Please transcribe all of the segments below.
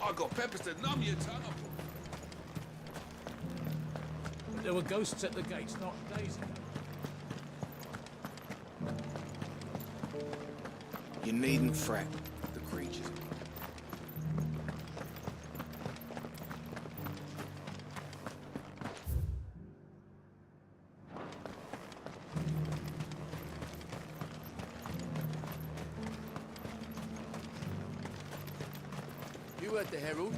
I got peppers to numb your tongue. There were ghosts at the gates, not Daisy. You needn't fret. The creatures. You heard the herald.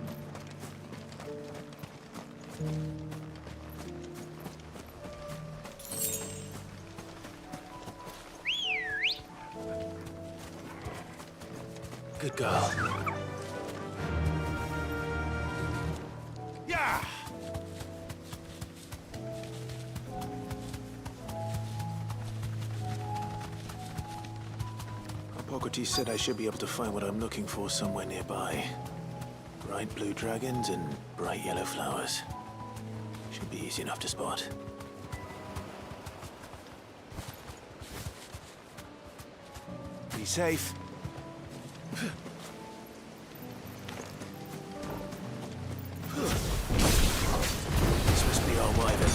Good girl. Yeah! Hippocrates said I should be able to find what I'm looking for somewhere nearby. Bright blue dragons and bright yellow flowers. Should be easy enough to spot. Be safe. This must be our wyvern.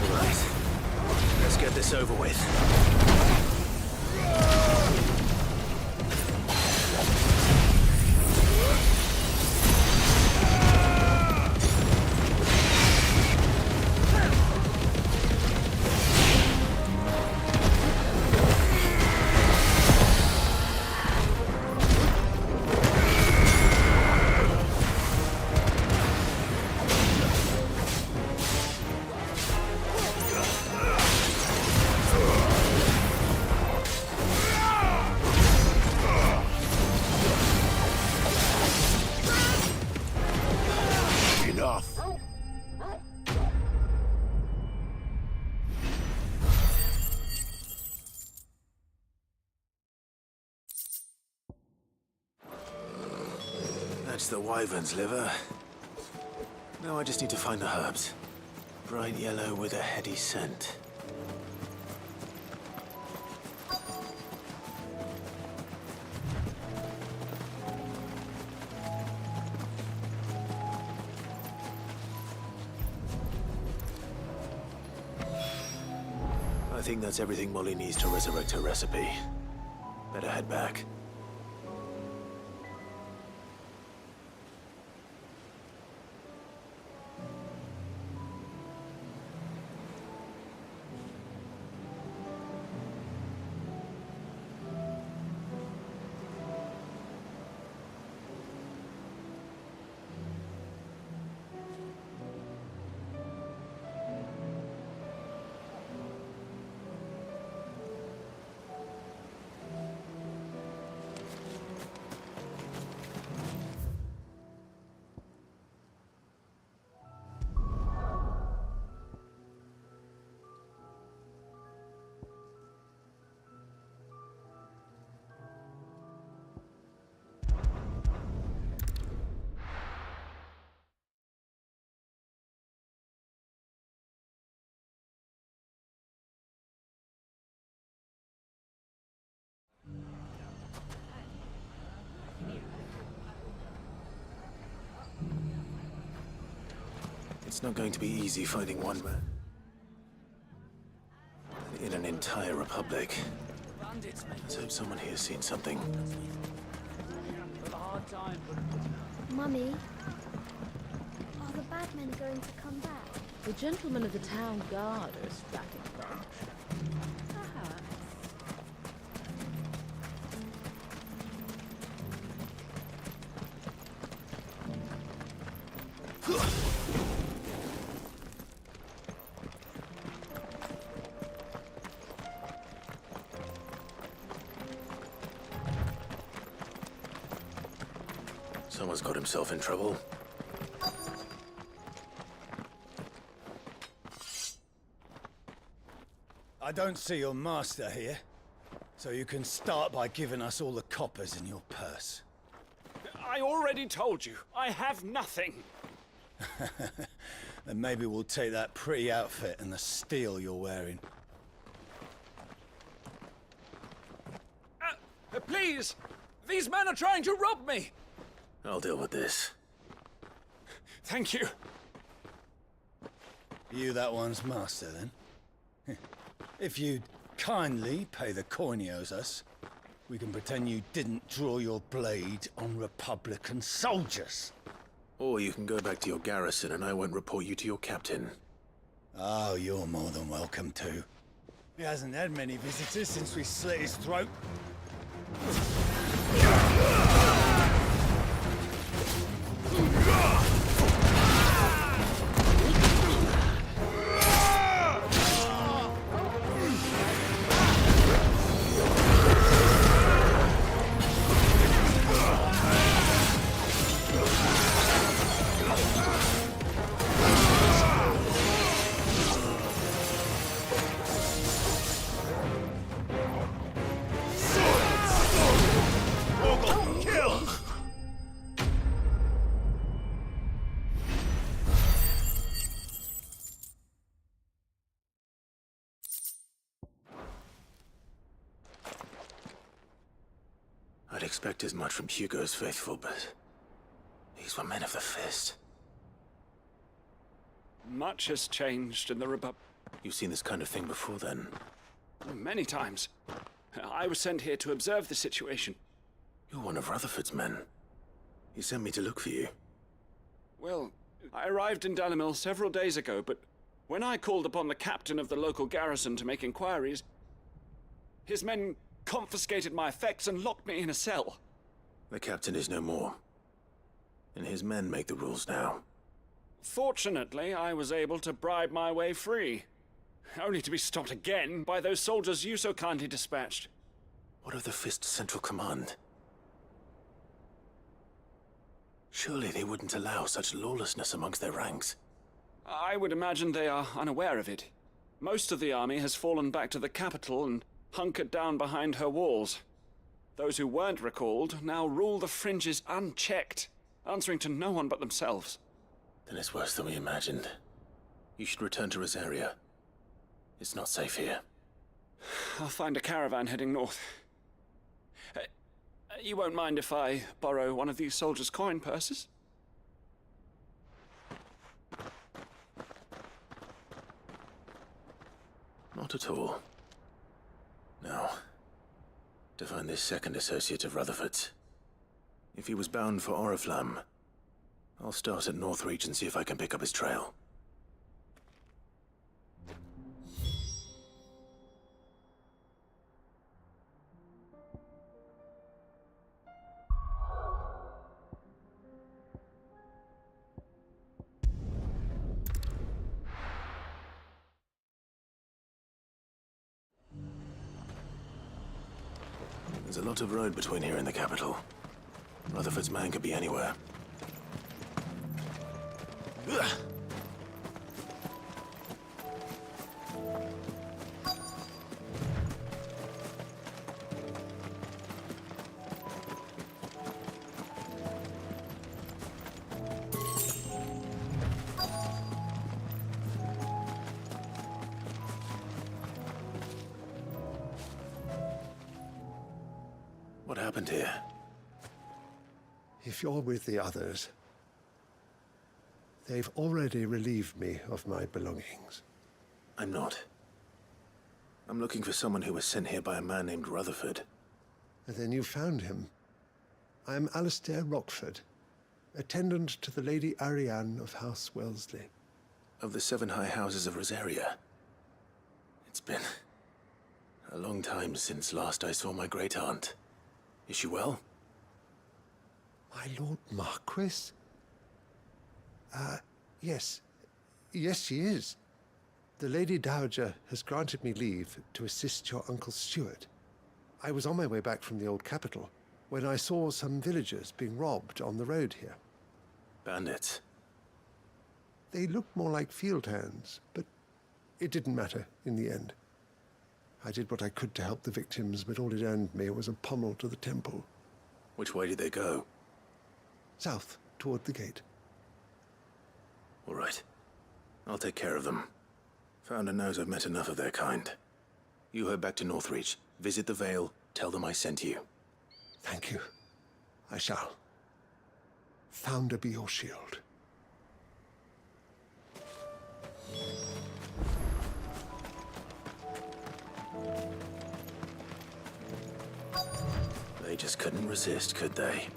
All right, let's get this over with. That's the wyvern's liver. Now I just need to find the herbs. Bright yellow with a heady scent. I think that's everything Molly needs to resurrect her recipe. Better head back. It's not going to be easy finding one man in an entire republic. Let's hope someone here's seen something. Mummy, are the bad men going to come back? The gentlemen of the town guard are a strapping bunch. Perhaps. Someone's got himself in trouble. I don't see your master here, so you can start by giving us all the coppers in your purse. I already told you, I have nothing. Then maybe we'll take that pretty outfit and the steel you're wearing. Please! These men are trying to rob me! I'll deal with this. Thank you. You that one's master, then? If you'd kindly pay the coin he owes us, we can pretend you didn't draw your blade on Republican soldiers. Or you can go back to your garrison and I won't report you to your captain. Oh, you're more than welcome to. He hasn't had many visitors since we slit his throat. I'd expect as much from Hugo's faithful, but these were men of the fist. Much has changed in the Republic. You've seen this kind of thing before, then? Many times. I was sent here to observe the situation. You're one of Rutherford's men. He sent me to look for you. Well, I arrived in Dalimil several days ago, but when I called upon the captain of the local garrison to make inquiries, his men confiscated my effects and locked me in a cell. The captain is no more, and his men make the rules now. Fortunately, I was able to bribe my way free, only to be stopped again by those soldiers you so kindly dispatched. What of the Fist's central command? Surely they wouldn't allow such lawlessness amongst their ranks. I would imagine they are unaware of it. Most of the army has fallen back to the capital and hunkered down behind her walls. Those who weren't recalled now rule the fringes unchecked, answering to no one but themselves. Then it's worse than we imagined. You should return to Rosaria. It's not safe here. I'll find a caravan heading north. You won't mind if I borrow one of these soldiers' coin purses? Not at all. Now, to find this second associate of Rutherford's. If he was bound for Oriflamme, I'll start at Northreach and see if I can pick up his trail. There's a lot of road between here and the capital. Rutherford's man could be anywhere. Ugh. What happened here? If you're with the others, they've already relieved me of my belongings. I'm not. I'm looking for someone who was sent here by a man named Rutherford. And then you found him. I'm Alistair Rockford, attendant to the Lady Ariane of House Wellesley. Of the 7 high houses of Rosaria. It's been a long time since last I saw my great-aunt. Is she well? My Lord Marquis? Yes. Yes, she is. The Lady Dowager has granted me leave to assist your Uncle Stuart. I was on my way back from the old capital when I saw some villagers being robbed on the road here. Bandits? They looked more like field hands, but it didn't matter in the end. I did what I could to help the victims, but all it earned me was a pommel to the temple. Which way did they go? South, toward the gate. All right. I'll take care of them. Founder knows I've met enough of their kind. You head back to Northreach, visit the Vale, tell them I sent you. Thank you. I shall. Founder be your shield. They just couldn't resist, could they?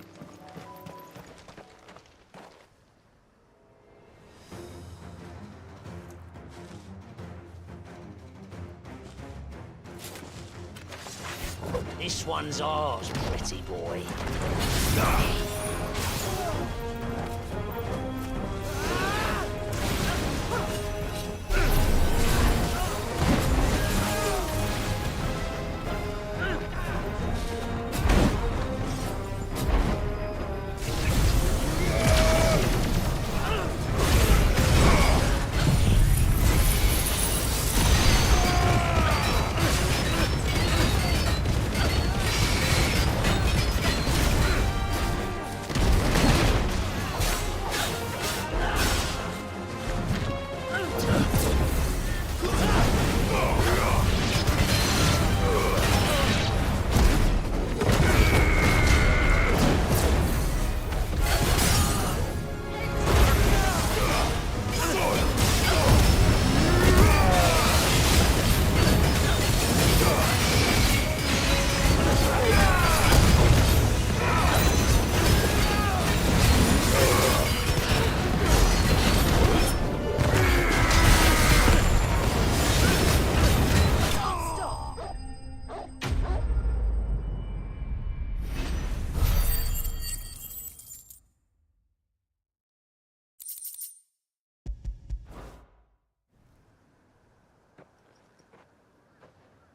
This one's ours, pretty boy.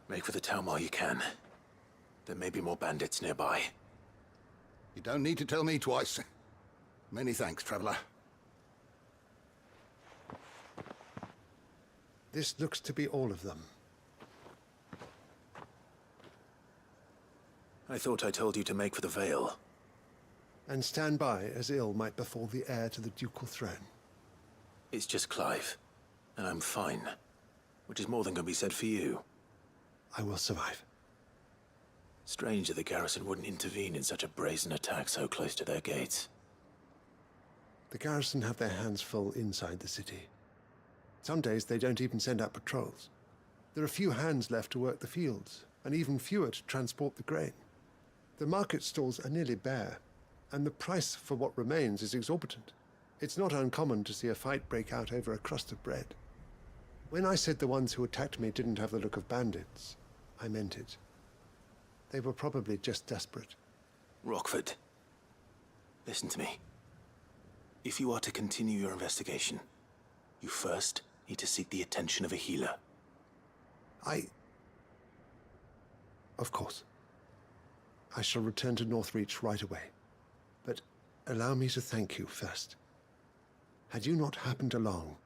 Make for the town while you can. There may be more bandits nearby. You don't need to tell me twice. Many thanks, traveler. This looks to be all of them. I thought I told you to make for the Vale. And stand by as ill might befall the heir to the ducal throne. It's just Clive, and I'm fine. Which is more than can be said for you. I will survive. Strange that the garrison wouldn't intervene in such a brazen attack so close to their gates. The garrison have their hands full inside the city. Some days they don't even send out patrols. There are few hands left to work the fields, and even fewer to transport the grain. The market stalls are nearly bare, and the price for what remains is exorbitant. It's not uncommon to see a fight break out over a crust of bread. When I said the ones who attacked me didn't have the look of bandits, I meant it. They were probably just desperate. Rockford, listen to me. If you are to continue your investigation, you first need to seek the attention of a healer. Of course. I shall return to Northreach right away. But allow me to thank you first. Had you not happened along,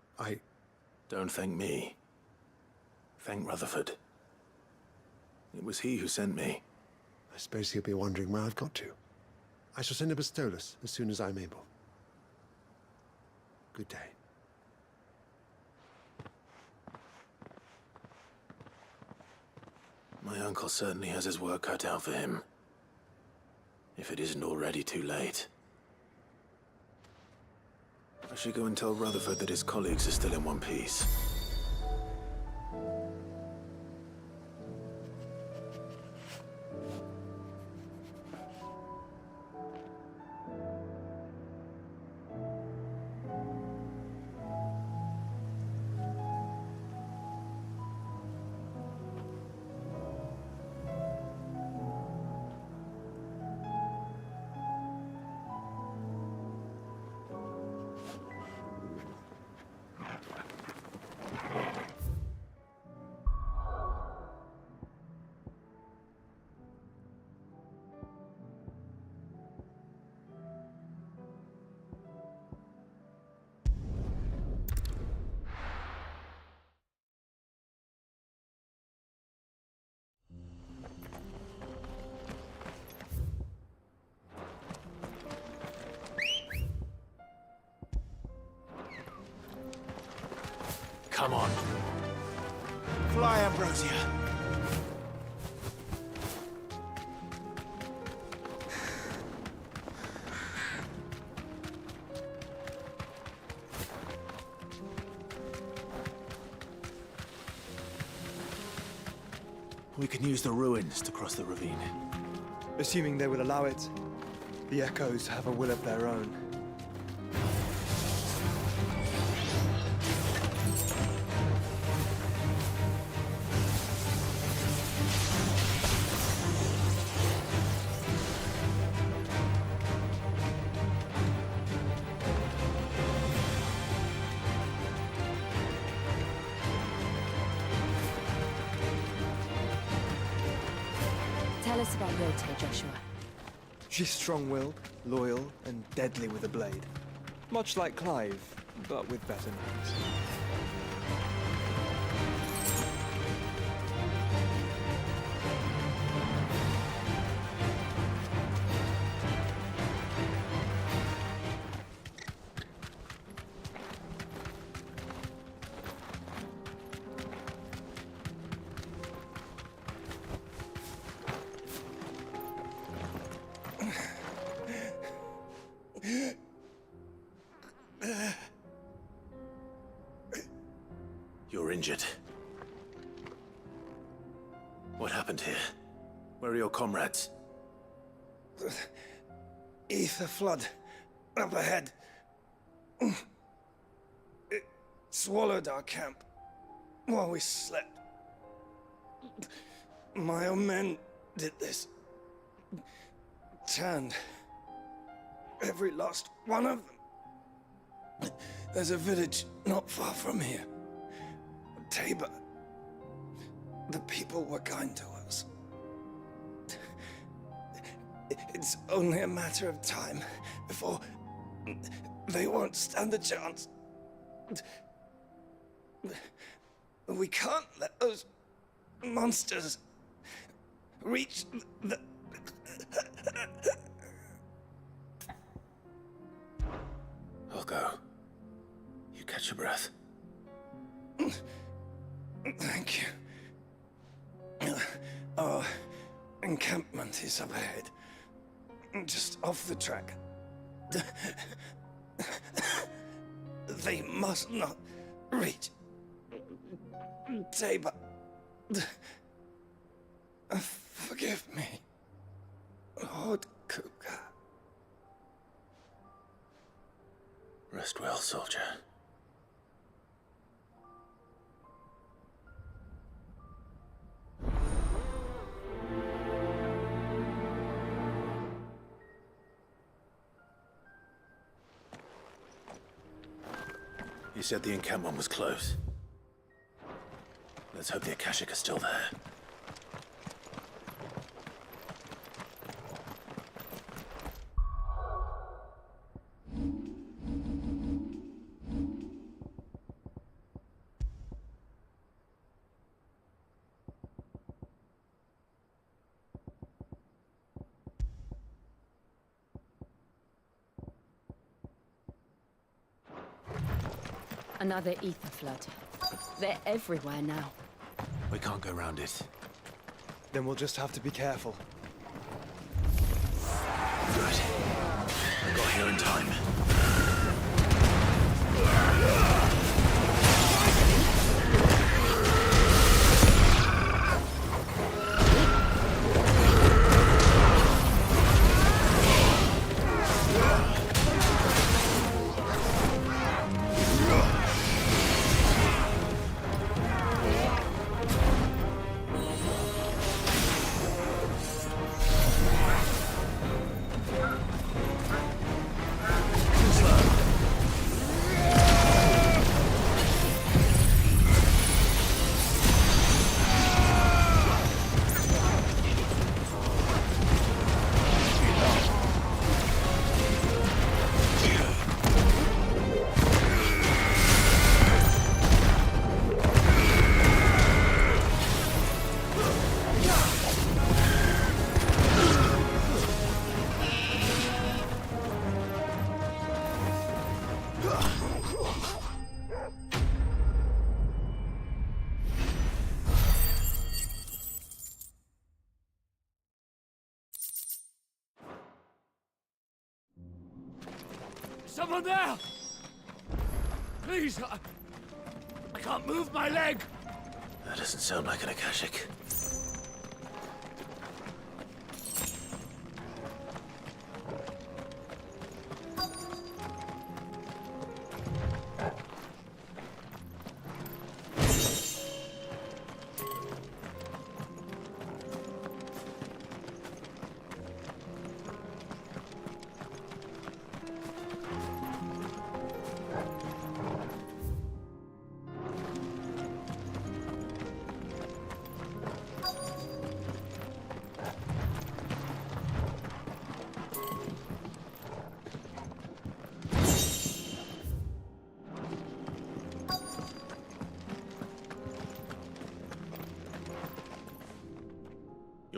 Don't thank me. Thank Rutherford. It was he who sent me. I suppose he'll be wondering where I've got to. I shall send a Bastolus as soon as I'm able. Good day. My uncle certainly has his work cut out for him. If it isn't already too late. I should go and tell Rutherford that his colleagues are still in one piece. Come on. Fly, Ambrosia. We can use the ruins to cross the ravine. Assuming they will allow it. The Echoes have a will of their own. Tell us about Yote, Joshua. She's strong-willed, loyal, and deadly with a blade. Much like Clive, but with better manners. You're injured. What happened here? Where are your comrades? Ether flood. Up ahead. It swallowed our camp while we slept. My own men did this. Turned every last one of them. There's a village not far from here. Tabor. The people were kind to us. It's only a matter of time before they won't stand a chance. We can't let those monsters reach the... I'll go. You catch your breath. Thank you. Our encampment is up ahead. Just off the track. They must not reach Tabor. Forgive me, Lord Kuka. Rest well, soldier. You said the encampment was close. Let's hope the Akashic are still there. Another ether flood. They're everywhere now. We can't go round it. Then we'll just have to be careful. Good. I got here in time. Someone there! Please, I can't move my leg! That doesn't sound like an Akashic.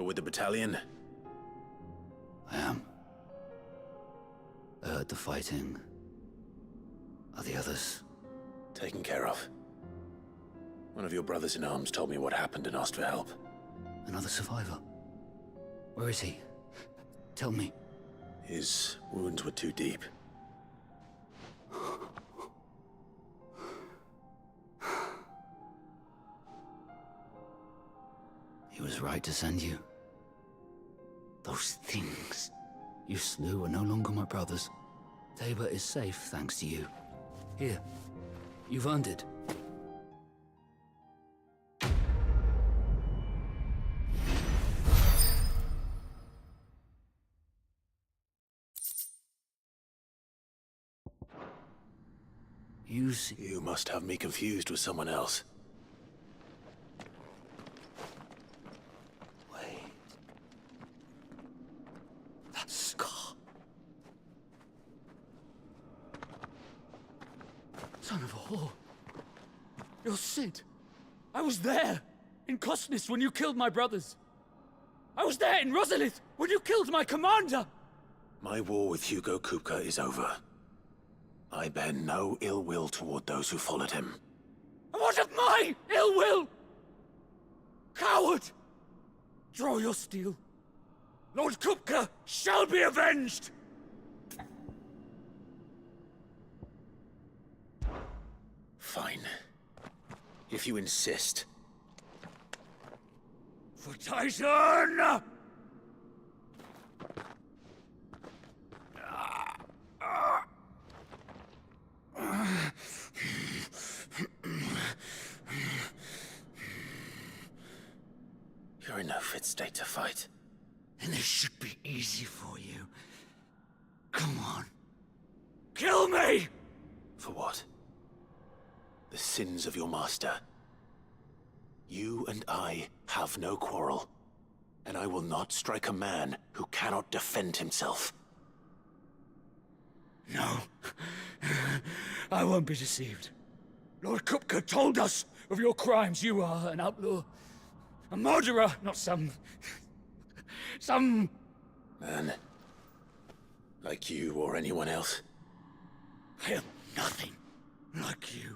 with the battalion? I am. I heard the fighting. Are the others? Taken care of. One of your brothers-in-arms told me what happened and asked for help. Another survivor? Where is he? Tell me. His wounds were too deep. He was right to send you. Those things you slew are no longer my brothers. Tabor is safe thanks to you. Here, you've earned it. You must have me confused with someone else. Wait. That scar. Son of a whore. You're Cid. I was there in Cosnes when you killed my brothers. I was there in Rosalith when you killed my commander. My war with Hugo Kupka is over. I bear no ill will toward those who followed him. And what of my ill will? Coward! Draw your steel. Lord Kupka shall be avenged! Fine. If you insist. For Titan! You're in no fit state to fight. And this should be easy for you. Come on. Kill me! For what? The sins of your master. You and I have no quarrel, and I will not strike a man who cannot defend himself. No. I won't be deceived. Lord Kupka told us of your crimes. You are an outlaw. A murderer, not some man. Like you or anyone else. I am nothing like you.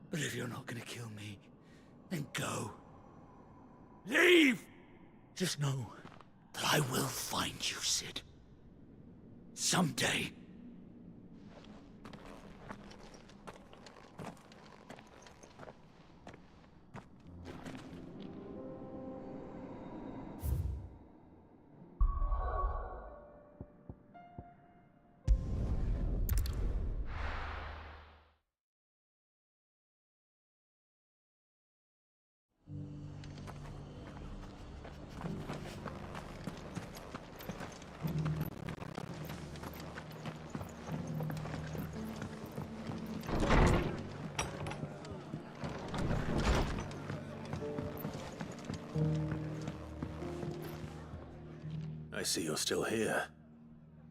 But if you're not gonna kill me, then go. Leave! Just know that I will find you, Cid. Someday. I see you're still here.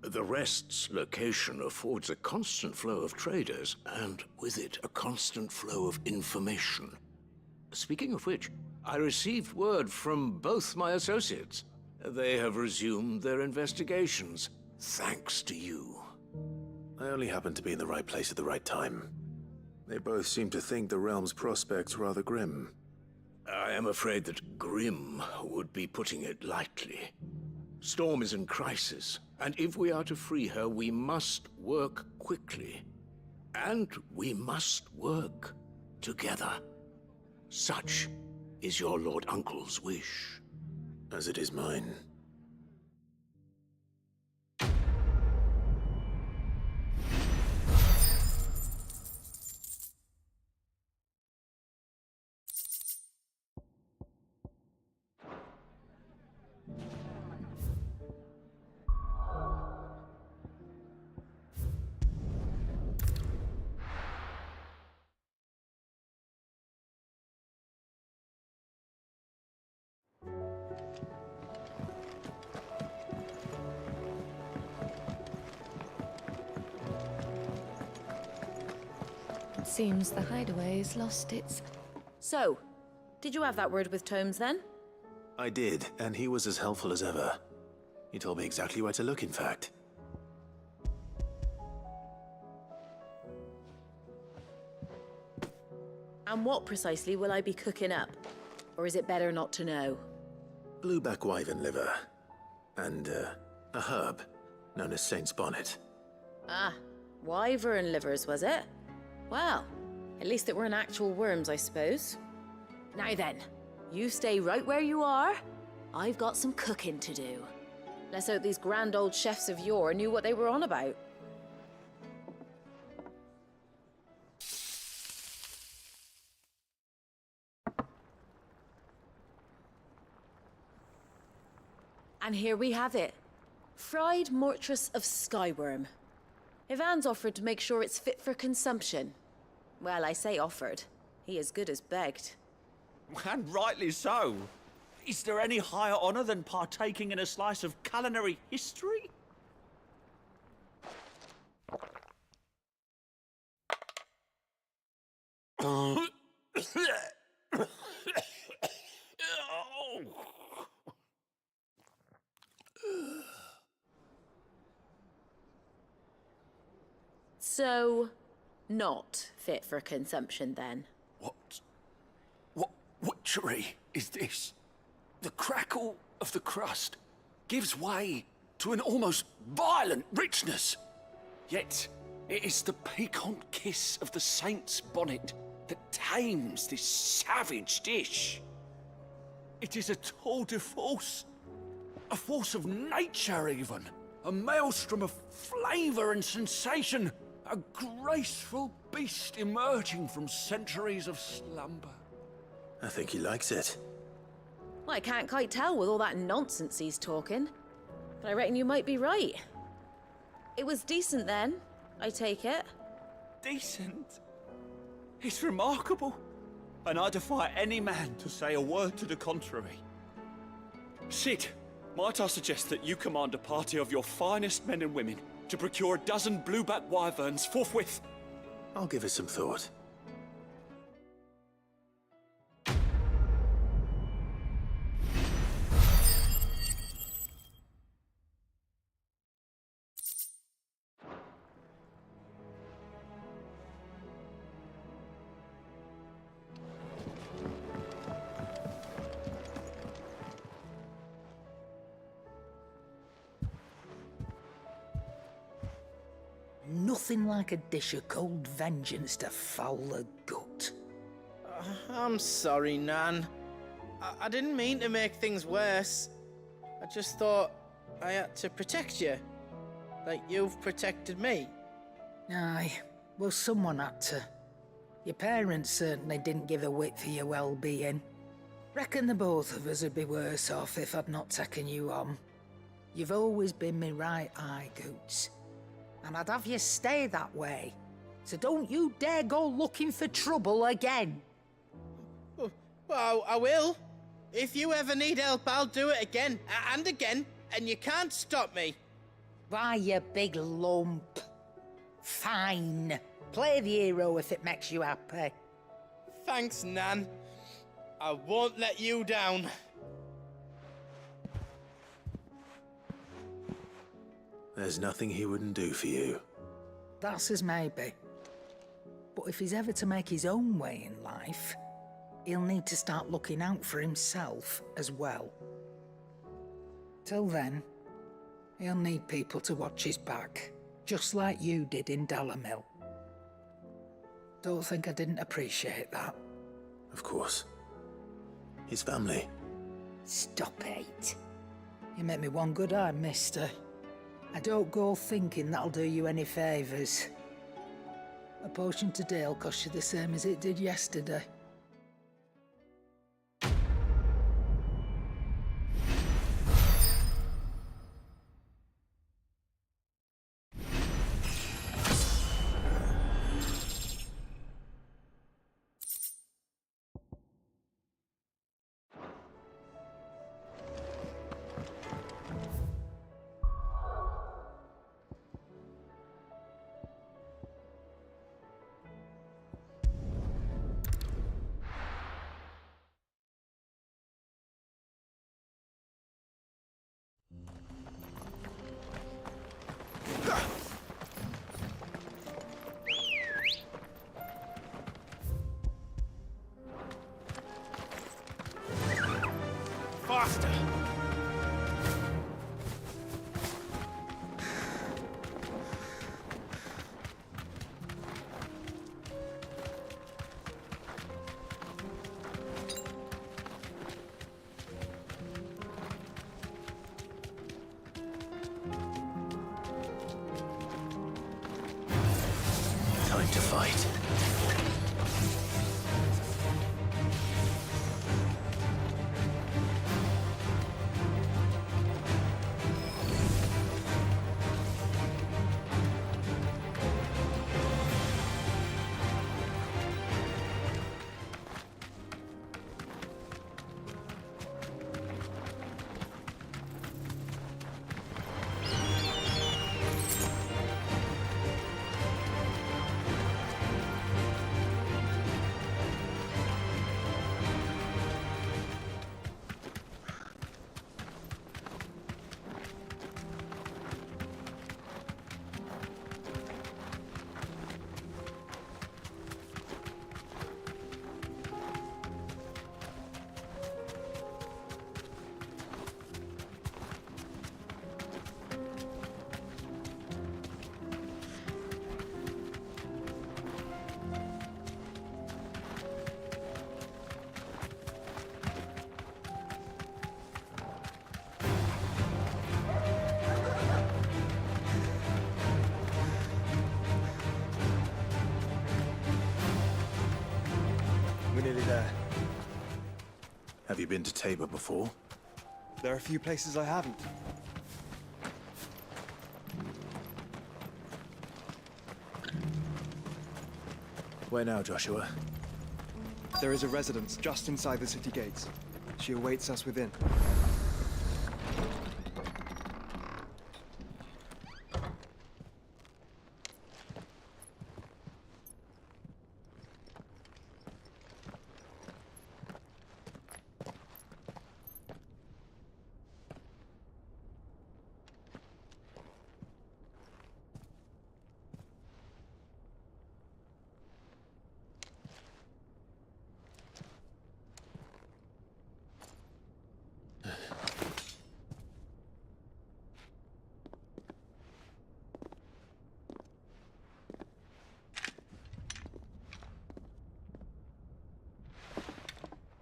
The Rest's location affords a constant flow of traders, and with it, a constant flow of information. Speaking of which, I received word from both my associates. They have resumed their investigations, thanks to you. I only happened to be in the right place at the right time. They both seem to think the realm's prospects rather grim. I am afraid that grim would be putting it lightly. Storm is in crisis, and if we are to free her, we must work quickly. And we must work together. Such is your Lord Uncle's wish. As it is mine. Seems the hideaway's lost its... So, did you have that word with Tomes then? I did, and he was as helpful as ever. He told me exactly where to look, in fact. And what precisely will I be cooking up? Or is it better not to know? Blueback wyvern liver. And, a herb known as Saint's Bonnet. Ah, wyvern livers, was it? Well, at least it weren't actual worms, I suppose. Now then, you stay right where you are. I've got some cooking to do. Let's hope these grand old chefs of yore knew what they were on about. And here we have it. Fried mortress of skyworm. Ivan's offered to make sure it's fit for consumption. Well, I say offered. He as good as begged. And rightly so. Is there any higher honor than partaking in a slice of culinary history? So, not fit for consumption then? What witchery is this? The crackle of the crust gives way to an almost violent richness. Yet, it is the piquant kiss of the saint's bonnet that tames this savage dish. It is a tour de force, a force of nature even, a maelstrom of flavor and sensation, a graceful beast emerging from centuries of slumber. I think he likes it. Well, I can't quite tell with all that nonsense he's talking. But I reckon you might be right. It was decent then, I take it. Decent? It's remarkable. And I defy any man to say a word to the contrary. Sid, might I suggest that you command a party of your finest men and women to procure a dozen blueback wyverns forthwith? I'll give it some thought. Nothing like a dish of cold vengeance to foul the gut. I'm sorry, Nan. I didn't mean to make things worse. I just thought I had to protect you. Like you've protected me. Aye, well, someone had to. Your parents certainly didn't give a whit for your well-being. Reckon the both of us would be worse off if I'd not taken you on. You've always been me right eye, Goots. And I'd have you stay that way. So don't you dare go looking for trouble again. Well, I will. If you ever need help, I'll do it again and again, and you can't stop me. Why, you big lump. Fine. Play the hero if it makes you happy. Thanks, Nan. I won't let you down. There's nothing he wouldn't do for you. That's as maybe. But if he's ever to make his own way in life, he'll need to start looking out for himself as well. Till then, he'll need people to watch his back, just like you did in Dalamil. Don't think I didn't appreciate that. Of course. His family. Stop it. You make me one good eye, mister. I don't go thinking that'll do you any favours. A potion today'll cost you the same as it did yesterday. Time to fight. We're nearly there. Have you been to Tabor before? There are a few places I haven't. Where now, Joshua? There is a residence just inside the city gates. She awaits us within.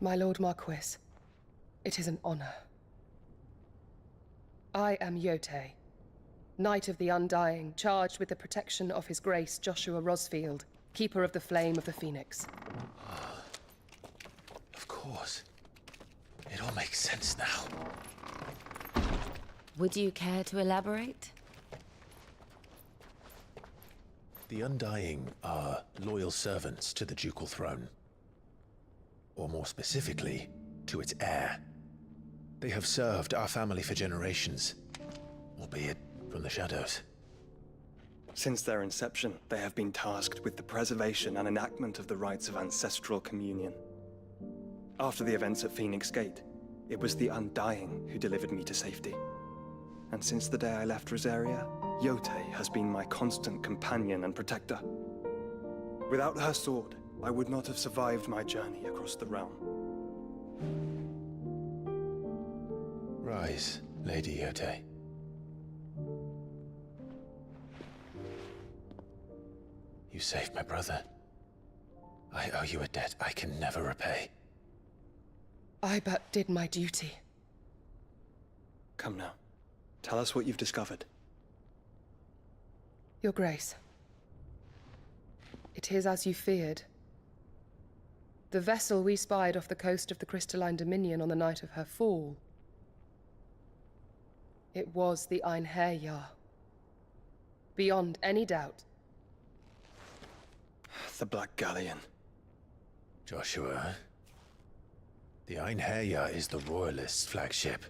My Lord Marquis, it is an honor. I am Yotei, Knight of the Undying, charged with the protection of His Grace Joshua Rosfield, Keeper of the Flame of the Phoenix. Of course. It all makes sense now. Would you care to elaborate? The Undying are loyal servants to the ducal throne. Or more specifically, to its heir. They have served our family for generations, albeit from the shadows. Since their inception, they have been tasked with the preservation and enactment of the rites of ancestral communion. After the events at Phoenix Gate, it was the Undying who delivered me to safety. And since the day I left Rosaria, Yotei has been my constant companion and protector. Without her sword, I would not have survived my journey across the realm. Rise, Lady Yotei. You saved my brother. I owe you a debt I can never repay. I but did my duty. Come now. Tell us what you've discovered. Your Grace. It is as you feared. The vessel we spied off the coast of the Crystalline Dominion on the night of her fall. It was the Einherjar. Beyond any doubt. The Black Galleon. Joshua, the Einherjar is the Royalists' flagship.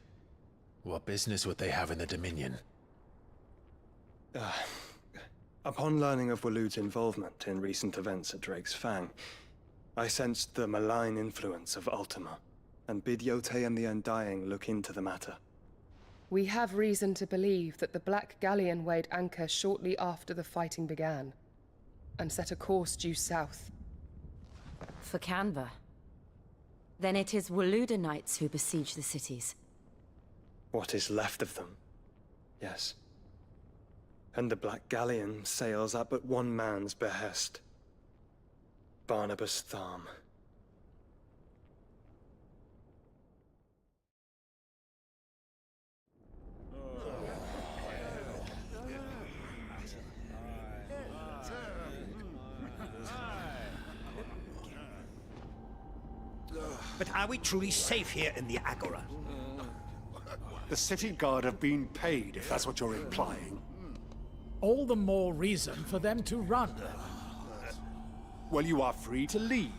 What business would they have in the Dominion? Upon learning of Waloed's involvement in recent events at Drake's Fang, I sensed the malign influence of Ultima, and bid Yotei and the Undying look into the matter. We have reason to believe that the Black Galleon weighed anchor shortly after the fighting began, and set a course due south. For Canva. Then it is Waloeda Knights who besiege the cities. What is left of them, yes. And the Black Galleon sails at but one man's behest. Barnabas Tharm. But are we truly safe here in the Agora? The city guard have been paid, if that's what you're implying. All the more reason for them to run. Well, you are free to leave,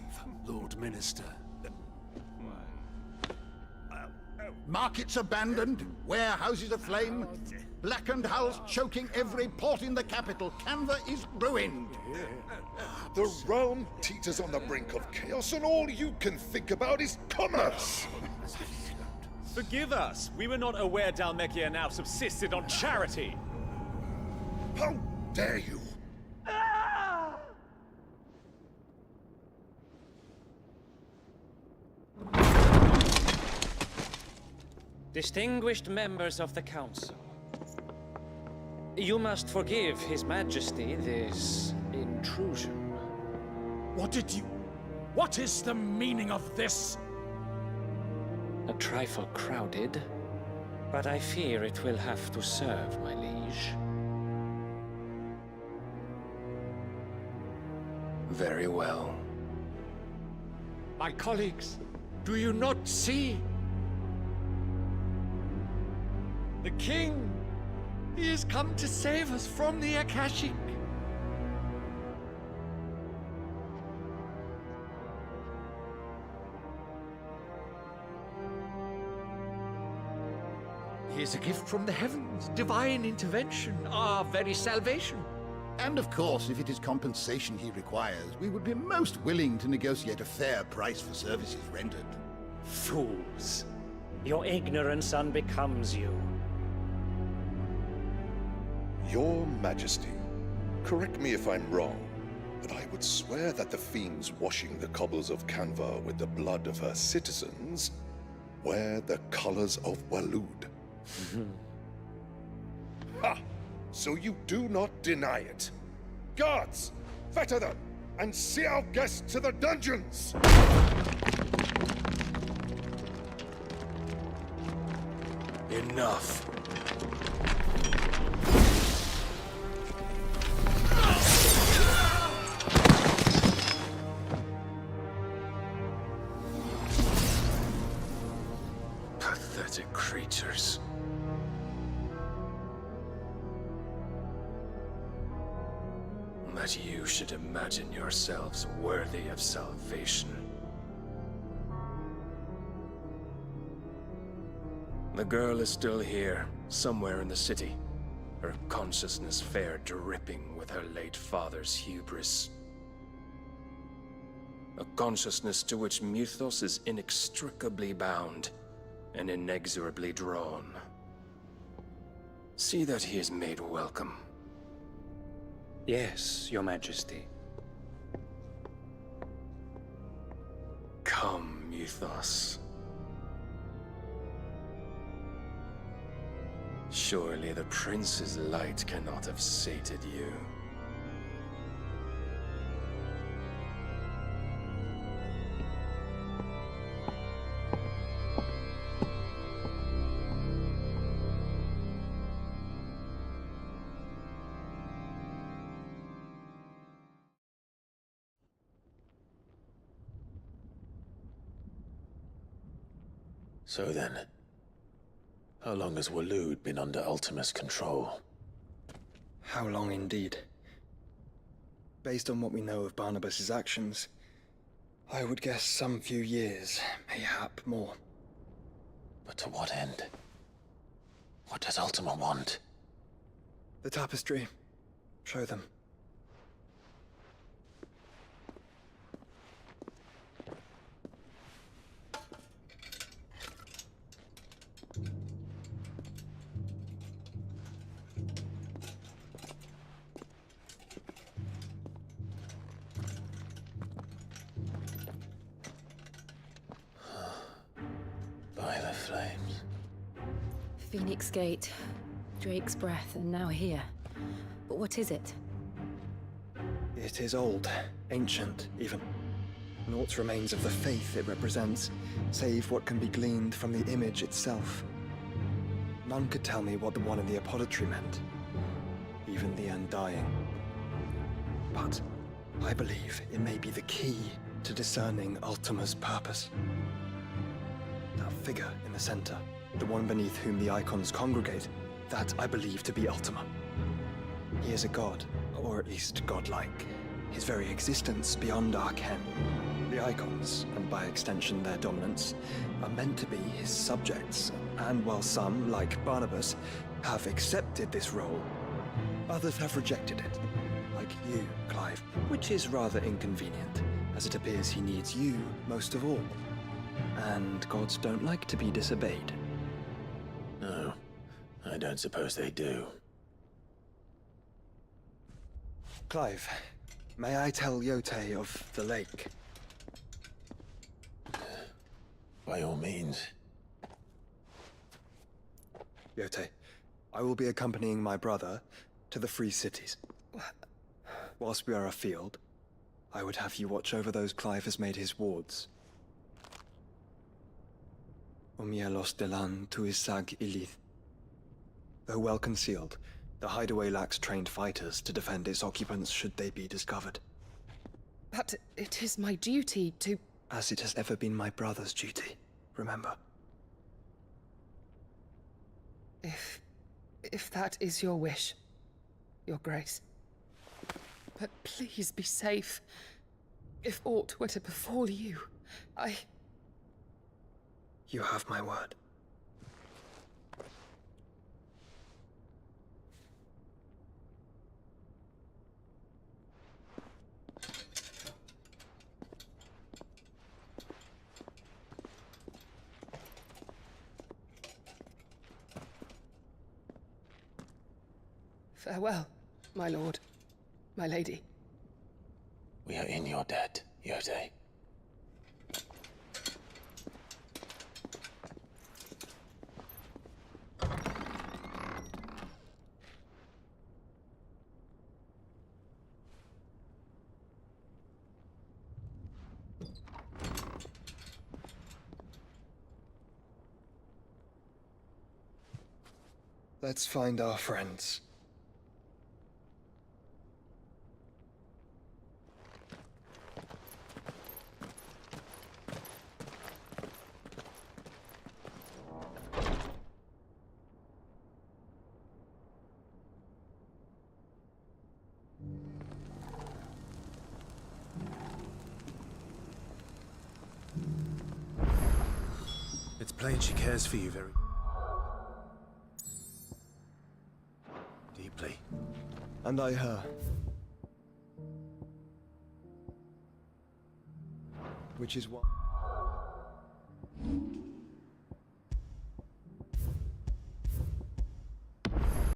Lord Minister. Markets abandoned, warehouses aflame, blackened hulls choking every port in the capital. Canva is ruined. The realm teeters on the brink of chaos, and all you can think about is commerce. Forgive us. We were not aware Dhalmekia now subsisted on charity. How dare you? Distinguished members of the Council, you must forgive His Majesty this intrusion. What is the meaning of this? A trifle crowded, but I fear it will have to serve, my liege. Very well. My colleagues, do you not see? The king! He has come to save us from the Akashic! He is a gift from the heavens, divine intervention, our very salvation. And of course, if it is compensation he requires, we would be most willing to negotiate a fair price for services rendered. Fools! Your ignorance unbecomes you. Your Majesty, correct me if I'm wrong, but I would swear that the fiends washing the cobbles of Canva with the blood of her citizens wear the colors of Waloed. Ha! So you do not deny it. Guards, fetter them, and see our guests to the dungeons! Enough. Pathetic creatures. That you should imagine yourselves worthy of salvation. The girl is still here, somewhere in the city. Her consciousness fair dripping with her late father's hubris. A consciousness to which Mythos is inextricably bound and inexorably drawn. See that he is made welcome. Yes, Your Majesty. Come, Mythos. Surely the prince's light cannot have sated you. So then, how long has Waloed been under Ultima's control? How long indeed? Based on what we know of Barnabas's actions, I would guess some few years, mayhap more. But to what end? What does Ultima want? The tapestry. Show them. By the flames. Phoenix Gate, Drake's Breath, and now here. But what is it? It is old, ancient, even. Naught remains of the faith it represents, save what can be gleaned from the image itself. None could tell me what the one in the apothecary meant, even the Undying. But I believe it may be the key to discerning Ultima's purpose. figure in the center, the one beneath whom the icons congregate, that I believe to be Ultima. He is a god, or at least godlike. His very existence beyond our ken. The icons, and by extension their dominance, are meant to be his subjects, and while some, like Barnabas, have accepted this role, others have rejected it. Like you, Clive, which is rather inconvenient, as it appears he needs you most of all. And gods don't like to be disobeyed. No, I don't suppose they do. Clive, may I tell Yote of the lake? By all means. Yote, I will be accompanying my brother to the Free Cities. Whilst we are afield, I would have you watch over those Clive has made his wards. Omielos delan tuisag ilith. Though well concealed, the hideaway lacks trained fighters to defend its occupants should they be discovered. But it is my duty to... As it has ever been my brother's duty, remember. If that is your wish, Your Grace. But please be safe. If aught were to befall you, You have my word. Farewell, my lord, my lady. We are in your debt, Yote. Let's find our friends. It's plain she cares for you very deeply. And I her. Which is what...